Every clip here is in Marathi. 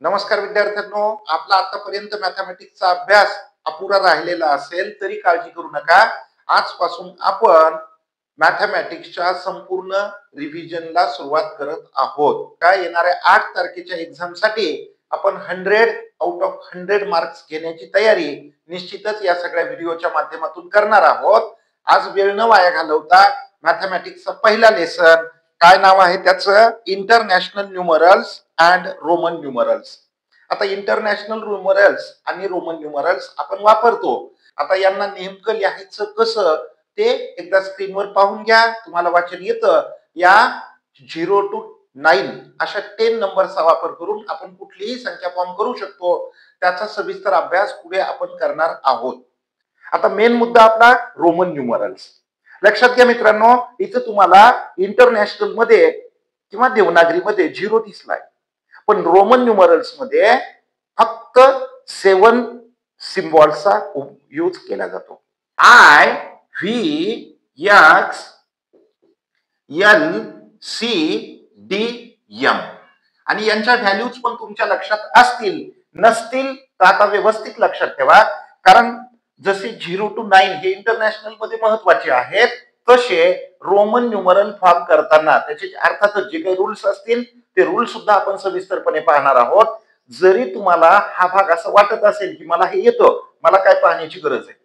नमस्कार विद्यार्थ्यांनो, आपला आतापर्यंत मॅथमॅटिक्सचा अभ्यास अपुरा राहिलेला असेल तरी काळजी करू नका. आजपासून आपण मॅथमॅटिक्सच्या संपूर्ण रिव्हिजनला सुरुवात करत आहोत. काय येणाऱ्या 8 तारखेच्या एक्झाम साठी आपण 100 आउट ऑफ 100 मार्क्स घेण्याची तयारी निश्चितच या सगळ्या व्हिडिओच्या माध्यमातून करणार आहोत. आज वेळ न वाया घालवता मॅथमॅटिक्सचा पहिला लेसन, काय नाव आहे त्याचं, international numerals and Roman numerals. आता इंटरनॅशनल न्यूमरल्स आणि रोमन न्यूमरल्स आपण वापरतो. आता यांना नेमकं लिहायचं कसं ते एकदा स्क्रीनवर पाहून घ्या, तुम्हाला वाचन येतं. या 0 to 9 अशा 10 नंबरचा वापर करून आपण कुठलीही संख्या फॉर्म करू शकतो. त्याचा सविस्तर अभ्यास पुढे आपण करणार आहोत. आता मेन मुद्दा आपला रोमन न्यूमरल्स. लक्षात घ्या मित्रांनो, इथं तुम्हाला इंटरनॅशनल मध्ये किंवा देवनागरीमध्ये 0 दिसलाय, पण रोमन न्यूमरल्स मध्ये फक्त 7 सिम्बॉल्सचा यूज केला जातो. I, V, X, L, C, D, M आणि यांच्या व्हॅल्यूज पण तुमच्या लक्षात असतील. नसतील तर आता व्यवस्थित लक्षात ठेवा, कारण जसे 0 to 9 हे इंटरनॅशनल मध्ये महत्वाचे आहेत, तसे रोमन न्यूमरल फॉर्म करताना त्याचे अर्थातच जे काही रूल्स असतील ते रूल सुद्धा आपण सविस्तरपणे पाहणार आहोत. जरी तुम्हाला हा भाग असं वाटत असेल की मला हे येतं, मला काय पाहण्याची गरज आहे,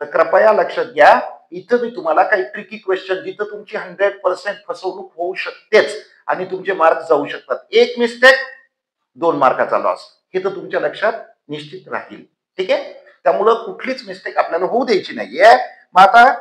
तर कृपया लक्षात घ्या, इथं मी तुम्हाला काही ट्रिकी क्वेश्चन जिथं तुमची 100% फसवणूक होऊ शकतेच आणि तुमचे मार्क जाऊ शकतात. एक मिस्टेक 2 मार्काचा लॉस, हे तर तुमच्या लक्षात निश्चित राहील. ठीक आहे, त्यामुळं कुठलीच मिस्टेक आपल्याला होऊ द्यायची नाहीये. मग आता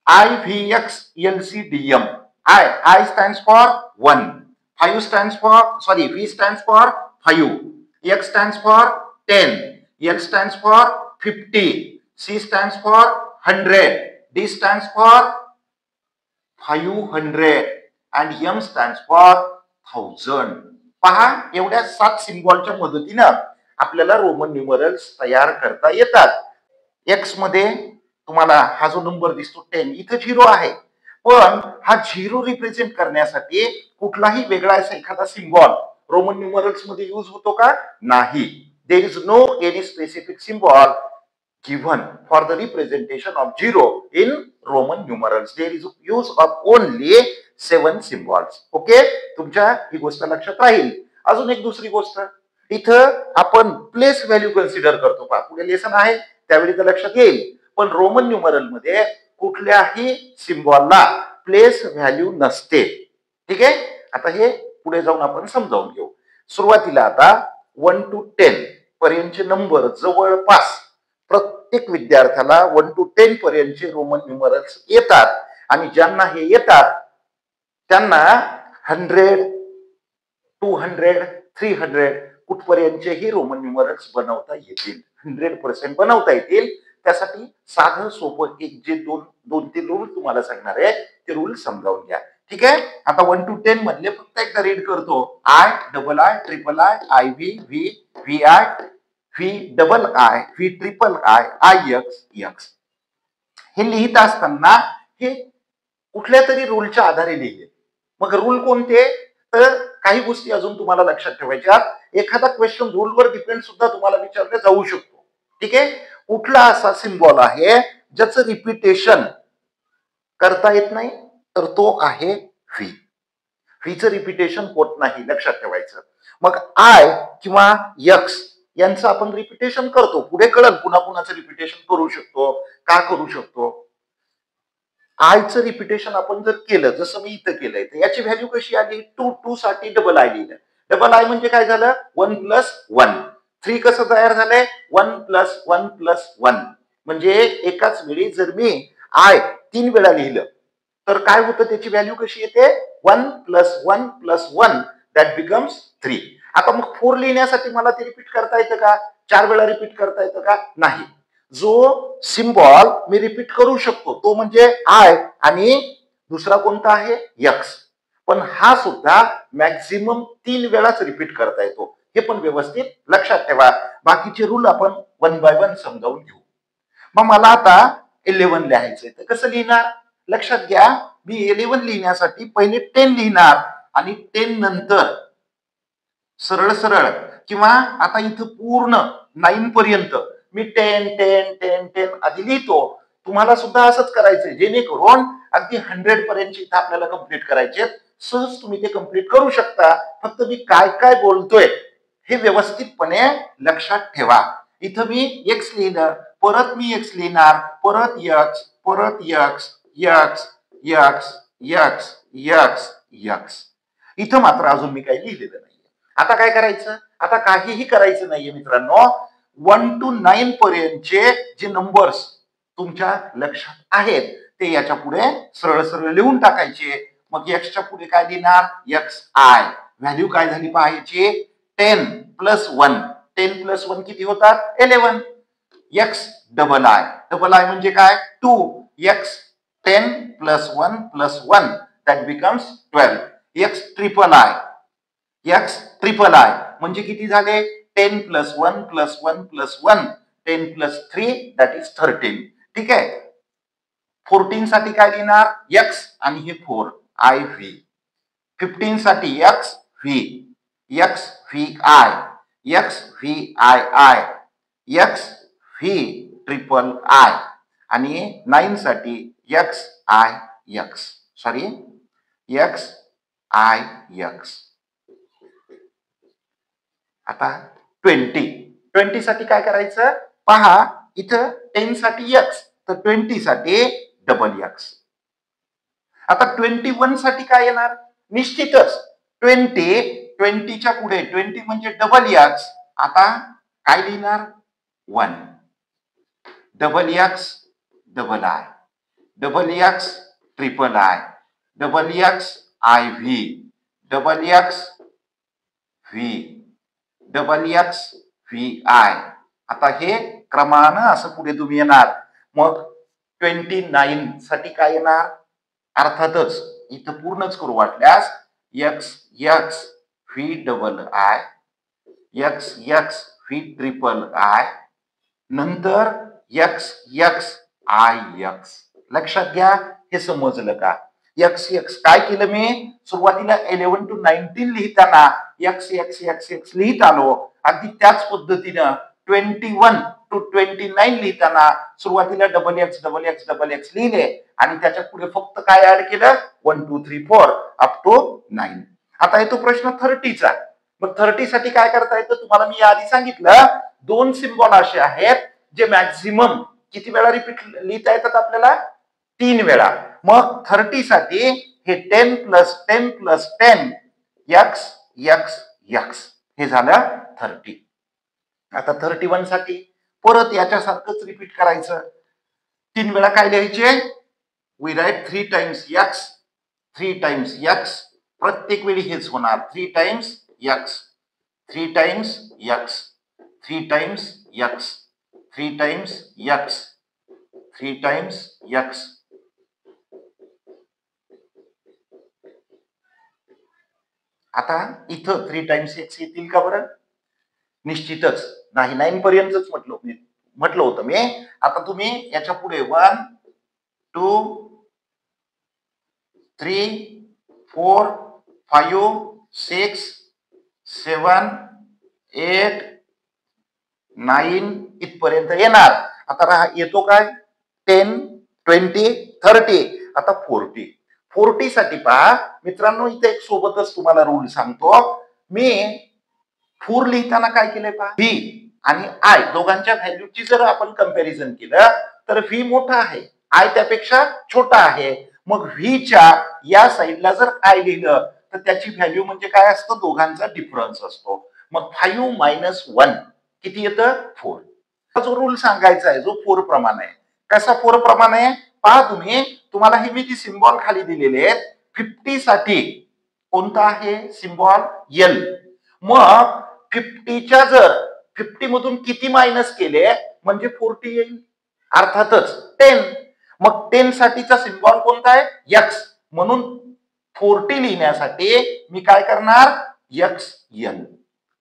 I, V, X, L, C, D, M. I stands for 1, 5 stands for, sorry, V stands for 5, X stands for 10, L stands for 50, C stands for 100, D stands for 500 and M stands for 1000. पहा, एवढ्या 7 सिम्बॉलच्या मदतीनं आपल्याला रोमन न्यूमरल्स तयार करता येतात. एक्स मध्ये तुम्हाला हा जो नंबर दिसतो 10, इथे 0 आहे, पण हा 0 रिप्रेझेंट करण्यासाठी कुठलाही वेगळा असा एखादा सिम्बॉल रोमन न्यूमरल्स मध्ये यूज होतो का? नाही. There is no any specific symbol given for the representation of 0 in Roman numerals. There is use of only 7 symbols. Okay, तुमच्या ही गोष्ट लक्षात राहील. अजून एक दुसरी गोष्ट, इथं आपण प्लेस व्हॅल्यू कन्सिडर करतो. पहा, पुढे लेसन आहे त्यावेळी तर लक्षात येईल, पण रोमन न्यूमरल मध्ये कुठल्याही सिम्बॉलला प्लेस व्हॅल्यू नसते. ठीक आहे, आता हे पुढे जाऊन आपण समजावून घेऊ. सुरुवातीला आता 1 to 10 पर्यंतचे नंबर जवळपास प्रत्येक विद्यार्थ्याला 1 to 10 पर्यंतचे रोमन न्यूमरल्स येतात आणि ज्यांना हे येतात त्यांना 100, 200, 300 कुठपर्यंतचे रोमन न्यूमरल्स बनवता येतील, 100% बनवता येतील. त्यासाठी साधं सोपं एक जे दोन तीन रूल तुम्हाला सांगणार आहे ते रूल समजावून घ्या. ठीक आहे, आता 1 to 10 मधले फक्त एकदा रीड करतो. I, double I, triple I, I V, V, V I, V double I, V triple I, I x, x. हे लिहित असताना हे कुठल्या तरी रूलच्या आधारे लिहिले. मग रूल कोणते, तर काही गोष्टी अजून तुम्हाला लक्षात ठेवायच्या. एखादा क्वेश्चन रूलवर डिपेंड सुद्धा तुम्हाला विचारला जाऊ शकतो. ठीक आहे, कुठला असा सिम्बॉल आहे ज्याचं रिपिटेशन करता येत नाही, तर तो आहे व्ही. व्हीचं रिपिटेशन होत नाही, लक्षात ठेवायचं. मग आय किंवा एक्स यांचं आपण रिपिटेशन करतो, पुढे कळलं पुन्हा पुन्हाचं रिपिटेशन करू शकतो, का करू शकतो. आयचं रिपिटेशन आपण जर केलं, जसं मी इथं केलंय, तर याची व्हॅल्यू कशी आली, 2 साठी डबल आय लिहिलं. डबल आय म्हणजे काय झालं, 1 + 1. 3 कसं तयार झालंय, 1 + 1 + 1. म्हणजे एकाच वेळी जर मी आय 3 वेळा लिहिलं तर काय होतं, त्याची व्हॅल्यू कशी येते, 1 + 1 + 1 दॅट बिकम्स 3. आता मग 4 लिहिण्यासाठी मला ते रिपीट करता येतं का, 4 वेळा रिपीट करता येतं का, नाही. जो सिम्बॉल मी रिपीट करू शकतो तो म्हणजे आय आणि दुसरा कोणता आहे, एक्स. पण हा सुद्धा मॅक्झिमम 3 वेळाच रिपीट करता येतो, हे पण व्यवस्थित लक्षात ठेवा. बाकीचे रूल आपण 1 बाय 1 समजावून घेऊ. मग मला आता 11 लिहायचंय, तर कसं लिहिणार, लक्षात घ्या. मी 11 लिहिण्यासाठी पहिले 10 लिहिणार आणि 10 नंतर सरळ सरळ किंवा आता इथं पूर्ण 9 पर्यंत मी 10 10 10 10 आधी लिहितो. तुम्हाला सुद्धा असंच करायचंय, जेणेकरून अगदी 100 पर्यंत इथं आपल्याला कंप्लीट करायचे. सहज तुम्ही ते कंप्लीट करू शकता. फक्त मी काय काय बोलतोय हे व्यवस्थितपणे लक्षात ठेवा. इथं मी एक्स लिहिलं, परत मी एक्स लिहिणार, परत यक्स, परत x, x, x, x, x, x. इथं मात्र अजून मी काही लिहिलेलं नाहीये. आता काय करायचं? आता काहीही करायचं नाहीये मित्रांनो. 1 to 9 पर्यंतचे जे नंबर्स तुमच्या लक्षात आहेत ते याच्या पुढे सरळ सरळ लिहून टाकायचे. मग एक्सच्या पुढे काय लिहिणार? X I. व्हॅल्यू काय झाली पाहायची? 10 प्लस 1. 10 प्लस 1 किती होतात? 11. X double I. Double I म्हणजे काय? 2. X 10 plus 1 plus 1 that becomes 12. X triple I. X triple I म्हणजे किती झाले? 10 plus 1 plus 1 plus 1. 10 plus 3 that is 13. ठीक आहे. 14 साठी काय लिहिणार? एक्स आणि हे 4 आय व्ही. 15 साठी x V, x V I, x V I I, x V triple I आणि 9 साठी X I x. Sorry, X I x. आता 20 साठी काय करायचं? पहा, इथं 10 साठी एक्स, तर 20 साठी डबल एक्स. आता 21 साठी काय येणार? निश्चितच 20च्या पुढे 20 म्हणजे डबल एक्स. आता काय लिहिणार? 1. Double x double I, double x triple I, double X I V, double x V, double x V I. आता हे क्रमानं असं पुढे तुम्ही येणार. मग 29 साठी काय येणार? अर्थातच इथं पूर्णच करू वाटल्यास x x V double I, x x V triple I, नंतर एक्स एक्स आय एक्स. लक्षात घ्या. हे समजलं का? एक्स एक्स काय केलं मी? सुरुवातीला 11 to 19 लिहिताना एक्स एक्स एक्स एक्स लिहित आलो. अगदी त्याच पद्धतीनं 21 to 29 लिहिताना सुरुवातीला double x double x double x लिहिले आणि त्याच्या पुढे फक्त काय ऍड केलं? 1 2 3 4 अप टू 9. आता येतो प्रश्न 30चा. मग 30 साठी काय करता येतं? तुम्हाला मी आधी सांगितलं, 2 सिम्बॉल असे आहेत जे मॅक्झिमम किती वेळा रिपीट लिहिता येतात आपल्याला? 3 वेळा. मग 30 साठी हे 10 plus 10 plus 10 x x x हे झालं 30. आता 31 साठी परत याच्यासारखंच रिपीट करायचं. 3 वेळा काय लिहायचे? We write 3 times X, 3 times X. प्रत्येक वेळी हेच होणार. 3 times X, 3 times X, 3 times X, 3 times X, 3 times X. आता इथं 3 टाइम्स एक्स येतील का बरं? निश्चितच नाही. 9 पर्यंतच म्हटलं होतं मी. आता तुम्ही याच्या पुढे 1 2 3 4 5 6 7 8 9 इथपर्यंत येणार. आता येतो काय? 10 20 30. आता 40. 40 साठी पहा मित्रांनो, इथे एक सोबतच तुम्हाला रूल सांगतो मी. 4 लिहिताना काय केलंय पहा? व्ही आणि आय दोघांच्या व्हॅल्यूची जर आपण कंपॅरिझन केलं तर व्ही मोठा आहे, आय त्यापेक्षा छोटा आहे. मग व्हीच्या या साईडला जर आय लिहिलं तर त्याची व्हॅल्यू म्हणजे काय असतं? दोघांचा डिफरन्स असतो. मग 5 मायनस 1 किती येतं? 4. जो रूल सांगायचा आहे जो 4 प्रमाण आहे. कसा 4 प्रमाण आहे? पहा तुम्ही, तुम्हाला हे मी जी सिम्बॉल खाली दिलेले आहेत 50 साठी कोणता आहे सिम्बॉल? एल. मग 50च्या जर 50 मधून किती मायनस केले म्हणजे 40 येईल? अर्थातच 10. मग 10 साठीचा सिम्बॉल कोणता आहे? एक्स. म्हणून 40 लिहिण्यासाठी मी काय करणार? X L.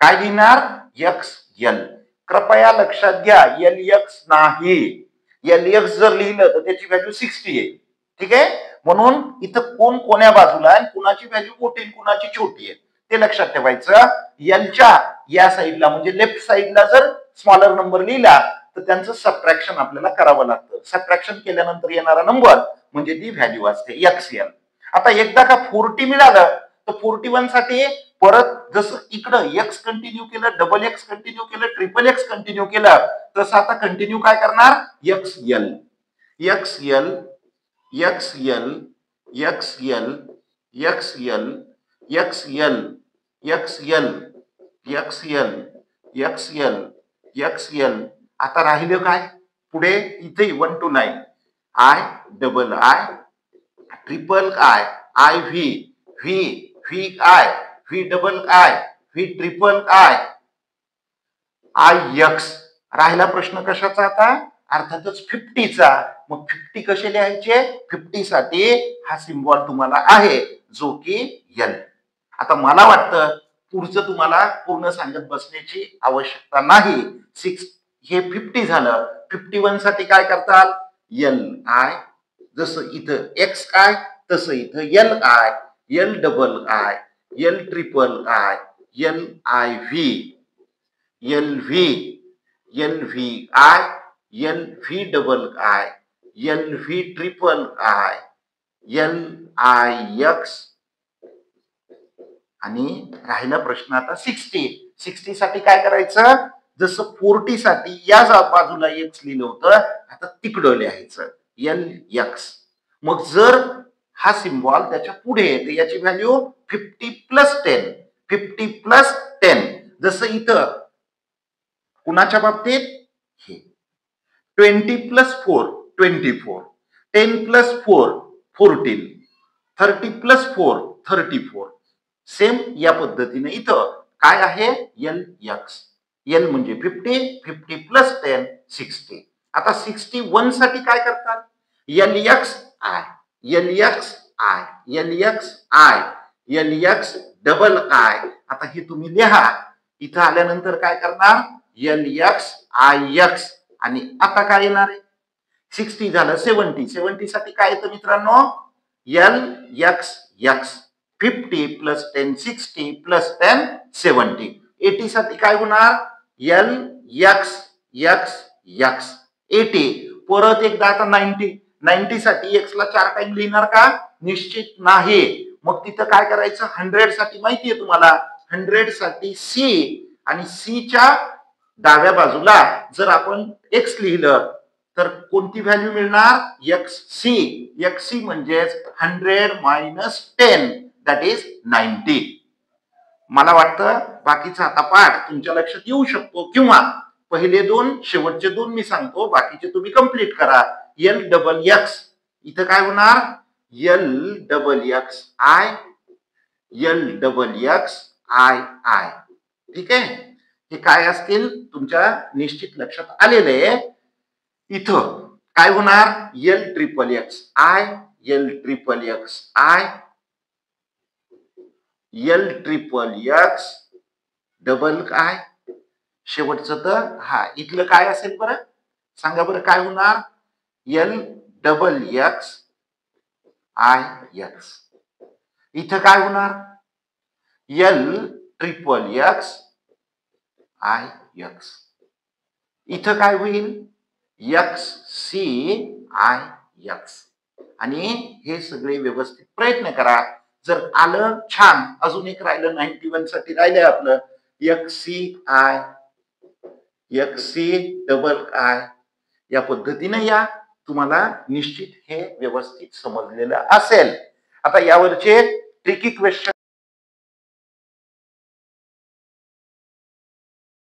काय लिहिणार? X L. कृपया लक्षात घ्या, एल एक्स नाही. एल एक्स जर लिहिलं तर त्याची व्हॅल्यू 60 येईल. ठीक आहे. म्हणून इथं कोण कोण्या बाजूला आहे, कुणाची व्हॅल्यू मोठी कुणाची छोटी आहे ते लक्षात ठेवायचं. एलच्या या साईडला म्हणजे लेफ्ट साईडला जर स्मॉलर नंबर लिहिला तर त्यांचं सबट्रॅक्शन आपल्याला करावं लागतं. सबट्रॅक्शन केल्यानंतर येणारा नंबर म्हणजे ती व्हॅल्यू असते XL. आता एकदा का 40 मिळालं तर 41 साठी परत जसं इकडं X कंटिन्यू केलं, डबल X कंटिन्यू केलं, ट्रिपल X कंटिन्यू केलं, तसं आता कंटिन्यू काय करणार XL XL XL XL XL XL XL XL XL XL. आता राहिलं काय पुढे इथे 1 to 9 I double I triple I I V V V I V double I V triple I I X. राहिला प्रश्न कशाचा आता अर्थातच 50चा. मग 50 कसे लिहायचे 50 साठी हा सिम्बॉल तुम्हाला आहे जो की L. आता मला वाटतं पुढचं तुम्हाला पूर्ण सांगत बसण्याची आवश्यकता नाही. 6 हे 50 झालं. 51 साठी काय करताल L I जसं इथं X काय तसं इथं L I L double I L triple I L I V L V L V I L V double I L V triple I L I X. आणि राहिला प्रश्न आता 60 साठी काय करायचं जसं 40 साठी या बाजूला X लिहिलं होतं आता तिकडं लिहायचं LX. मग जर हा सिम्बॉल त्याच्या पुढे येते याची व्हॅल्यू 50 प्लस 10 50 प्लस 10. जसं इथं कुणाच्या बाबतीत हे 20 प्लस 4 24 10 प्लस 4 14 30 प्लस 4 34. सेम या पद्धतीने इथं काय आहे LX. L म्हणजे 50 50 प्लस 10 60. आता 61 साठी काय करतात LX I LX I LX I LX double I. आता हे तुम्ही लिहा. इथं आल्यानंतर काय करणार LX IX. आणि आता काय येणार आहे 60 झालं 70 साठी काय येतं मित्रांनो LXX. 50 plus 10 60 plus 10 70. 80 साठी काय होणार LXXX 80. परत एकदा आता 90 साठी X ला 4 टाइम लिहिणार का निश्चित नाही. मग तिथं काय करायचं 100 साठी माहितीये तुम्हाला 100 साठी C आणि C च्या डाव्या बाजूला जर आपण X लिहिलं तर कोणती व्हॅल्यू मिळणार XC. XC म्हणजे 100 मायनस 10 दॅट इज 90. मला वाटतं बाकीचा आता पाठ तुमच्या लक्षात येऊ शकतो किंवा पहिले दोन शेवटचे दोन मी सांगतो बाकीचे तुम्ही कंप्लीट करा. L डबल X इथं काय होणार L double X I L double X I I. ठीक आहे हे काय असतील तुमच्या निश्चित लक्षात आलेले. इथं काय होणार L triple X I L triple X I L triple X double I. शेवटचं तर हा इथलं काय असेल बरं सांगा बरं काय होणार L double X I X. इथं काय होणार L triple X I X. इथं काय होईल XC I X. आणि हे सगळे व्यवस्थित प्रयत्न करा. जर आलं छान. अजून एक राहिलं 91 साठी राहिलंय आपलं XC डबल I. या पद्धतीने या तुम्हाला निश्चित हे व्यवस्थित समजलेलं असेल. आता यावरचे ट्रिकी क्वेश्चन